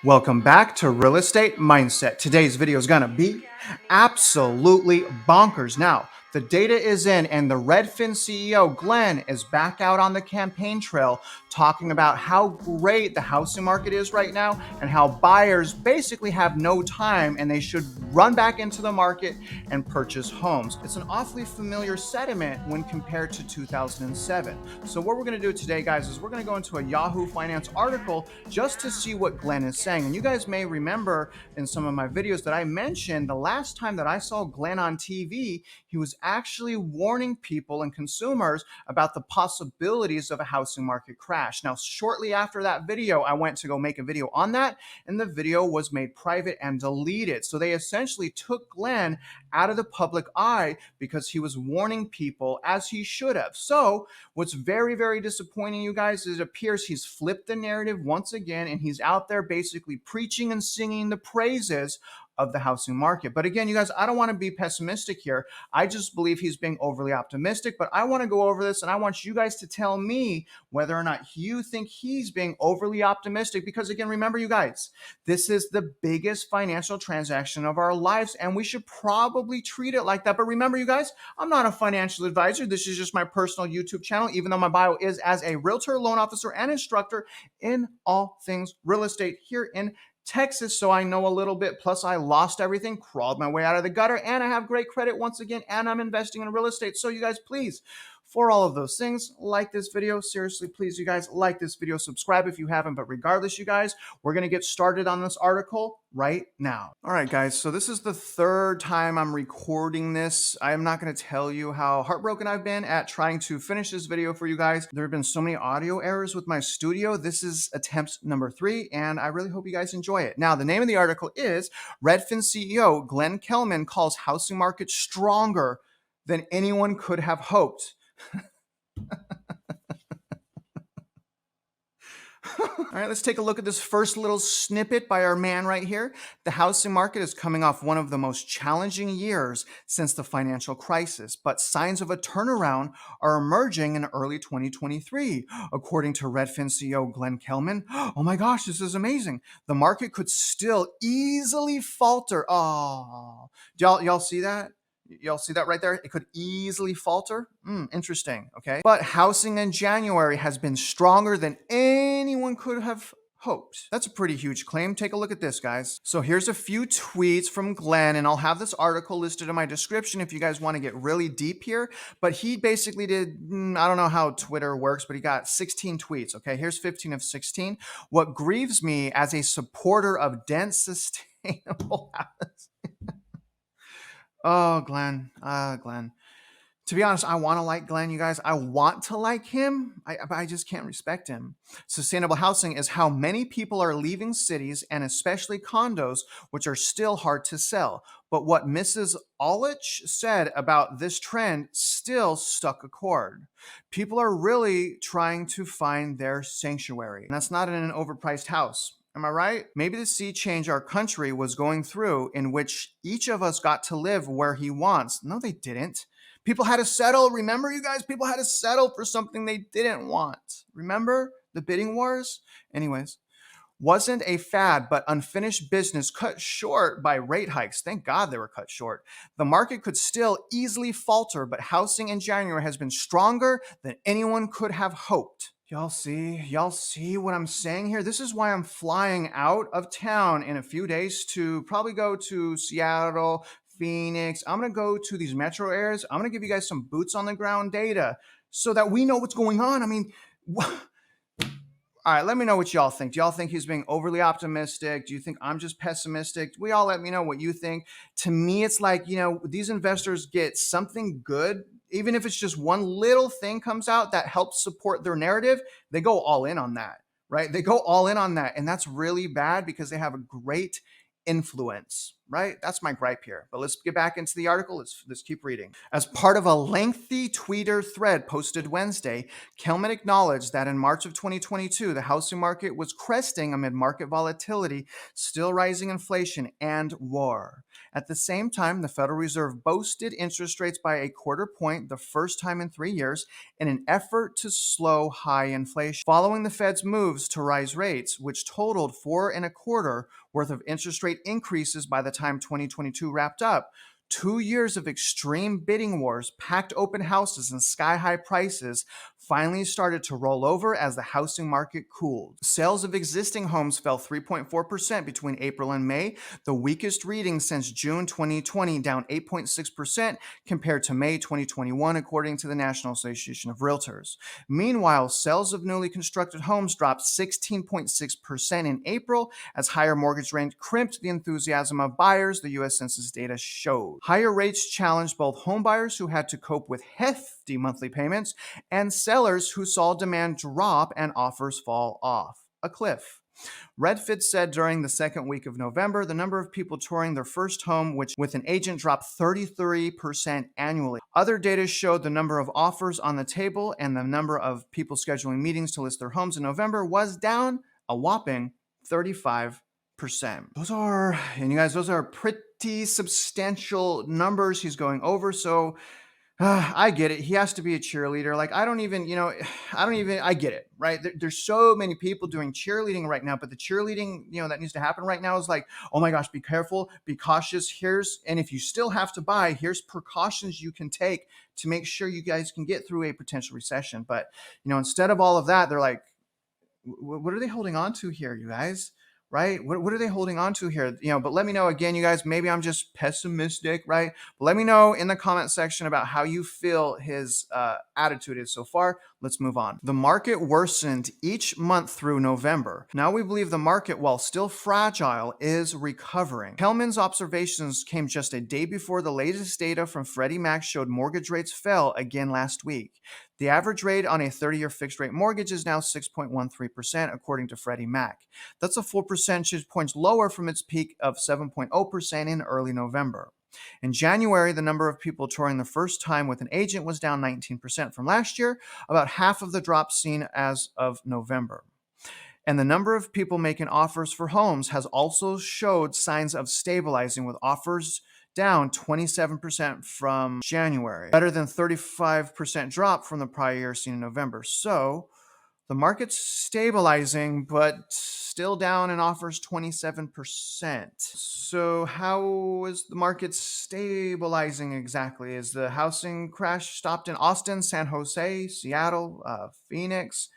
Welcome back to Real Estate Mindset. Today's video is gonna be absolutely bonkers. Now, the data is in and the Redfin CEO, Glenn, is back out on the campaign trail talking about how great the housing market is right now and how buyers basically have no time and they should run back into the market and purchase homes. It's an awfully familiar sentiment when compared to 2007. So what we're gonna do today, guys, is we're gonna go into a Yahoo Finance article just to see what Glenn is saying. And you guys may remember in some of my videos that I mentioned the last time that I saw Glenn on TV, he was actually warning people and consumers about the possibilities of a housing market crash. Now, shortly after that video, I went to go make a video on that, and the video was made private and deleted. So they essentially took Glenn out of the public eye because he was warning people, as he should have. So what's very, very disappointing, you guys, is it appears he's flipped the narrative once again, and he's out there basically preaching and singing the praises of the housing market. But again, you guys, I don't want to be pessimistic here. I just believe he's being overly optimistic, but I want to go over this and I want you guys to tell me whether or not you think he's being overly optimistic. Because again, remember, you guys, this is the biggest financial transaction of our lives and we should probably treat it like that. But remember, you guys, I'm not a financial advisor. This is just my personal YouTube channel, even though my bio is as a realtor, loan officer, and instructor in all things real estate here in Texas, so I know a little bit. Plus, I lost everything, crawled my way out of the gutter, and I have great credit once again, and I'm investing in real estate. So you guys, please, for all of those things, like this video. Seriously, please, you guys, like this video, subscribe if you haven't. But regardless, you guys, we're going to get started on this article right now. All right, guys, so this is the third time I'm recording this. I am not going to tell you how heartbroken I've been at trying to finish this video for you guys. There have been so many audio errors with my studio. This is attempt number 3, and I really hope you guys enjoy it. Now, the name of the article is Redfin CEO Glenn Kelman calls housing market stronger than anyone could have hoped. All right, let's take a look at this first little snippet by our man right here. The housing market is coming off one of the most challenging years since the financial crisis, but signs of a turnaround are emerging in early 2023, according to Redfin CEO Glenn Kelman. Oh my gosh, this is amazing. The market could still easily falter. Oh, y'all see that? Y'all see that right there? It could easily falter. Interesting. Okay. But housing in January has been stronger than anyone could have hoped. That's a pretty huge claim. Take a look at this, guys. So here's a few tweets from Glenn, and I'll have this article listed in my description if you guys want to get really deep here. But he basically did, I don't know how Twitter works, but he got 16 tweets. Okay. Here's 15 of 16. What grieves me as a supporter of dense, sustainable housing. Oh, Glenn. Glenn. To be honest, I want to like Glenn, you guys. I want to like him, but I just can't respect him. Sustainable housing is how many people are leaving cities and especially condos, which are still hard to sell. But what Mrs. Olich said about this trend still stuck a chord. People are really trying to find their sanctuary. And that's not in an overpriced house. Am I right? Maybe the sea change our country was going through in which each of us got to live where he wants. No, they didn't. People had to settle. Remember, you guys, people had to settle for something they didn't want. Remember the bidding wars? Anyways, wasn't a fad, but unfinished business cut short by rate hikes. Thank God they were cut short. The market could still easily falter, but housing in January has been stronger than anyone could have hoped. Y'all see what I'm saying here? This is why I'm flying out of town in a few days to probably go to Seattle, Phoenix. I'm going to go to these metro areas. I'm going to give you guys some boots on the ground data so that we know what's going on. I mean, all right, let me know what y'all think. Do y'all think he's being overly optimistic? Do you think I'm just pessimistic? We all let me know what you think. To me, it's like, these investors get something good. Even if it's just one little thing comes out that helps support their narrative, they go all in on that, right? They go all in on that. And that's really bad because they have a great influence, right? That's my gripe here. But let's get back into the article. Let's keep reading. As part of a lengthy Twitter thread posted Wednesday, Kelman acknowledged that in March of 2022, the housing market was cresting amid market volatility, still rising inflation, and war. At the same time, the Federal Reserve boosted interest rates by a quarter point, the first time in 3 years, in an effort to slow high inflation. Following the Fed's moves to rise rates, which totaled 4.25% worth of interest rate increases by the time 2022 wrapped up, 2 years of extreme bidding wars, packed open houses, and sky-high prices finally started to roll over as the housing market cooled. Sales of existing homes fell 3.4% between April and May, the weakest reading since June 2020, down 8.6% compared to May 2021, according to the National Association of Realtors. Meanwhile, sales of newly constructed homes dropped 16.6% in April as higher mortgage rates crimped the enthusiasm of buyers, the U.S. Census data showed. Higher rates challenged both homebuyers who had to cope with hefty monthly payments and sellers who saw demand drop and offers fall off a cliff. Redfin said during the second week of November, the number of people touring their first home, which with an agent, dropped 33% annually. Other data showed the number of offers on the table and the number of people scheduling meetings to list their homes in November was down a whopping 35%. Those are pretty substantial numbers he's going over. So I get it. He has to be a cheerleader. Like, I get it, right? There's so many people doing cheerleading right now, but the cheerleading, that needs to happen right now is like, oh my gosh, be careful, be cautious. And if you still have to buy, here's precautions you can take to make sure you guys can get through a potential recession. But, instead of all of that, they're like, what are they holding on to here, you guys? Right? What are they holding on to here? But let me know again, you guys, maybe I'm just pessimistic, right? But let me know in the comment section about how you feel his attitude is so far. Let's move on. The market worsened each month through November. Now we believe the market, while still fragile, is recovering. Kelman's observations came just a day before the latest data from Freddie Mac showed mortgage rates fell again last week. The average rate on a 30-year fixed-rate mortgage is now 6.13%, according to Freddie Mac. That's a full percentage points lower from its peak of 7.0% in early November. In January, the number of people touring the first time with an agent was down 19% from last year, about half of the drop seen as of November. And the number of people making offers for homes has also showed signs of stabilizing, with offers down 27% from January, better than 35% drop from the prior year seen in November. So the market's stabilizing, but still down in offers 27%. So how is the market stabilizing exactly? Is the housing crash stopped in Austin, San Jose, Seattle, Phoenix?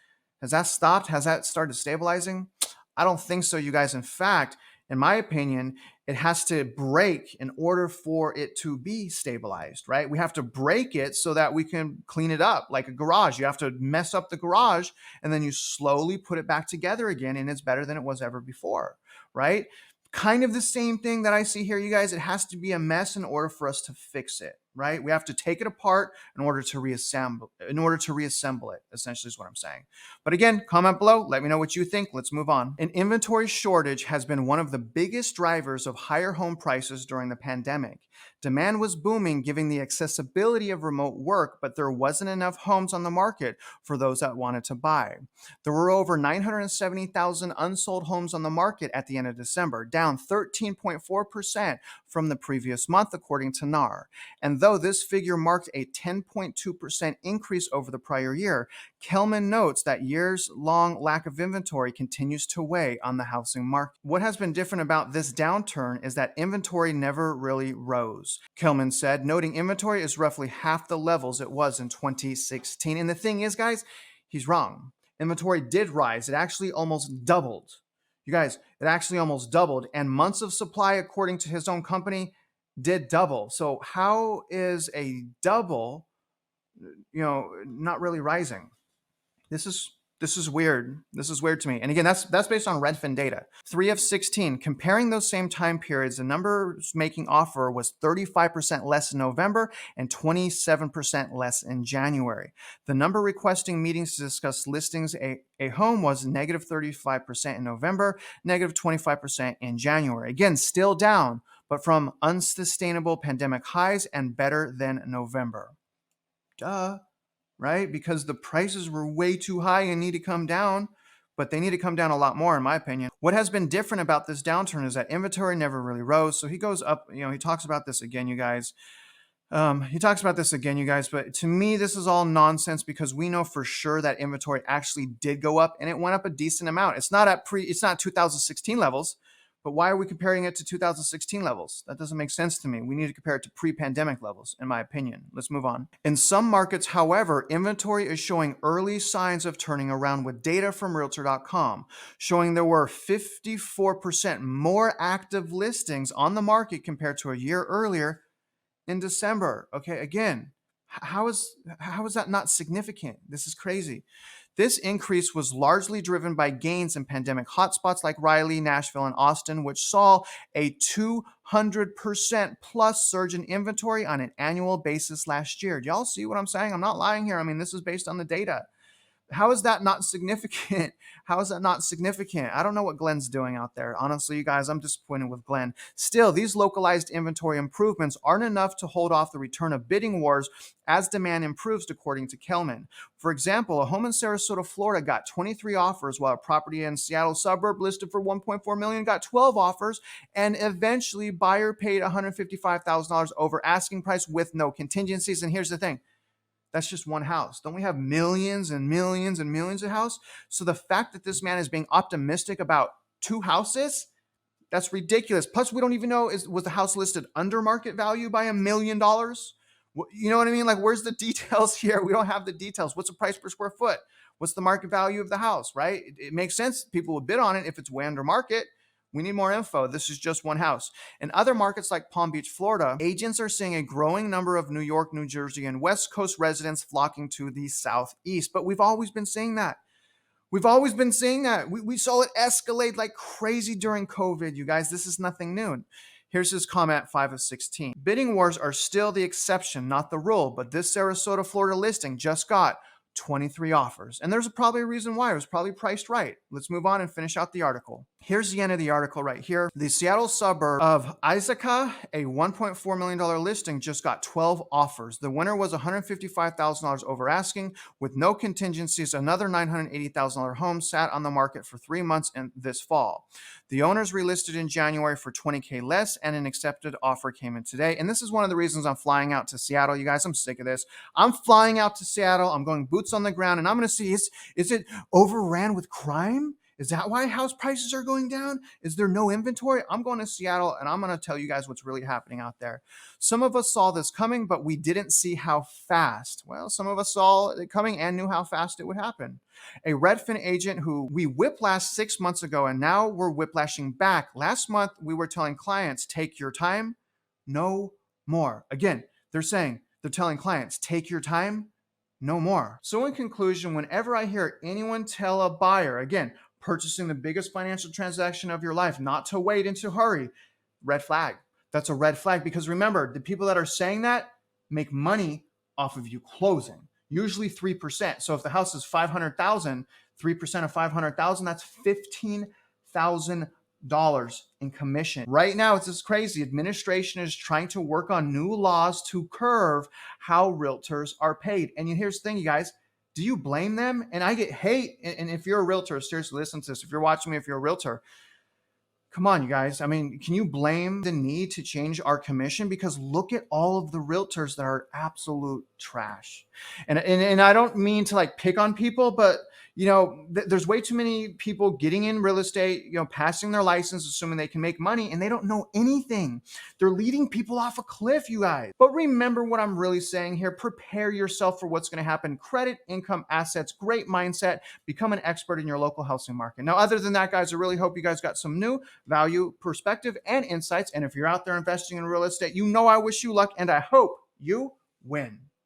Has that stopped? Has that started stabilizing? I don't think so, you guys. In fact, in my opinion, it has to break in order for it to be stabilized, right? We have to break it so that we can clean it up like a garage. You have to mess up the garage and then you slowly put it back together again, and it's better than it was ever before, right? Kind of the same thing that I see here, you guys. It has to be a mess in order for us to fix it, right? We have to take it apart in order to reassemble it, essentially is what I'm saying. But again, comment below, let me know what you think. Let's move on. An inventory shortage has been one of the biggest drivers of higher home prices during the pandemic. Demand was booming, given the accessibility of remote work, but there wasn't enough homes on the market for those that wanted to buy. There were over 970,000 unsold homes on the market at the end of December, down 13.4% from the previous month, according to NAR. And though this figure marked a 10.2% increase over the prior year, Kelman notes that years-long lack of inventory continues to weigh on the housing market. What has been different about this downturn is that inventory never really rose, Kelman said, noting inventory is roughly half the levels it was in 2016. And the thing is, guys, he's wrong. Inventory did rise. It actually almost doubled. You guys, it actually almost doubled. And months of supply, according to his own company, did double. So how is a double, not really rising? This is weird. This is weird to me. And again, that's based on Redfin data. 3 of 16. Comparing those same time periods, the numbers making offer was 35% less in November and 27% less in January. The number requesting meetings to discuss listings a home was negative 35% in November, negative 25% in January. Again, still down, but from unsustainable pandemic highs and better than November. Duh, right? Because the prices were way too high and need to come down, but they need to come down a lot more, in my opinion. What has been different about this downturn is that inventory never really rose. So he goes up, he talks about this again, you guys. But to me, this is all nonsense because we know for sure that inventory actually did go up and it went up a decent amount. It's not 2016 levels, but why are we comparing it to 2016 levels? That doesn't make sense to me. We need to compare it to pre-pandemic levels, in my opinion. Let's move on. In some markets, however, inventory is showing early signs of turning around with data from Realtor.com showing there were 54% more active listings on the market compared to a year earlier in December. Okay, again, how is that not significant? This is crazy. This increase was largely driven by gains in pandemic hotspots like Raleigh, Nashville, and Austin, which saw a 200% plus surge in inventory on an annual basis last year. Do y'all see what I'm saying? I'm not lying here. I mean, this is based on the data. How is that not significant? How is that not significant? I don't know what Glenn's doing out there. Honestly, you guys, I'm disappointed with Glenn. Still, these localized inventory improvements aren't enough to hold off the return of bidding wars as demand improves, according to Kelman. For example, a home in Sarasota, Florida got 23 offers, while a property in Seattle suburb listed for $1.4 million got 12 offers, and eventually buyer paid $155,000 over asking price with no contingencies. And here's the thing. That's just one house. Don't we have millions and millions and millions of houses? So the fact that this man is being optimistic about two houses, that's ridiculous. Plus, we don't even know, was the house listed under market value by $1 million? You know what I mean? Like, where's the details here? We don't have the details. What's the price per square foot? What's the market value of the house, right? It makes sense. People would bid on it if it's way under market. We need more info. This is just one house. In other markets like Palm Beach, Florida, agents are seeing a growing number of New York, New Jersey, and West Coast residents flocking to the Southeast. But we've always been seeing that. We saw it escalate like crazy during COVID, you guys. This is nothing new. Here's his comment, 5 of 16. Bidding wars are still the exception, not the rule, but this Sarasota, Florida listing just got 23 offers. And there's probably a reason why. It was probably priced right. Let's move on and finish out the article. Here's the end of the article right here. The Seattle suburb of Issaquah, a $1.4 million listing, just got 12 offers. The winner was $155,000 over asking with no contingencies. Another $980,000 home sat on the market for 3 months in this fall. The owners relisted in January for $20K less, and an accepted offer came in today. And this is one of the reasons I'm flying out to Seattle. You guys, I'm sick of this. I'm flying out to Seattle. I'm going boots on the ground, and I'm going to see, is it overran with crime? Is that why house prices are going down? Is there no inventory? I'm going to Seattle, and I'm going to tell you guys what's really happening out there. Some of us saw this coming, but we didn't see how fast. Well, some of us saw it coming and knew how fast it would happen. A Redfin agent who we whiplashed 6 months ago, and now we're whiplashing back. Last month, we were telling clients, take your time, no more. Again, they're telling clients, take your time, no more. So in conclusion, whenever I hear anyone tell a buyer, again, purchasing the biggest financial transaction of your life, not to wait and to hurry, red flag. That's a red flag, because remember, the people that are saying that make money off of you closing, usually 3%. So if the house is 500,000, 3% of 500,000, that's $15,000 in commission. Right now, it's just crazy. Administration is trying to work on new laws to curb how realtors are paid. And here's the thing, you guys. Do you blame them? And I get hate. And if you're a realtor, seriously, listen to this. If you're watching me, if you're a realtor, come on, you guys. I mean, can you blame the need to change our commission? Because look at all of the realtors that are absolute trash. And I don't mean to like pick on people, but there's way too many people getting in real estate, passing their license, assuming they can make money, and they don't know anything. They're leading people off a cliff, you guys. But remember what I'm really saying here. Prepare yourself for what's going to happen. Credit, income, assets, great mindset. Become an expert in your local housing market. Now, other than that, guys, I really hope you guys got some new value, perspective, and insights. And if you're out there investing in real estate, I wish you luck, and I hope you win.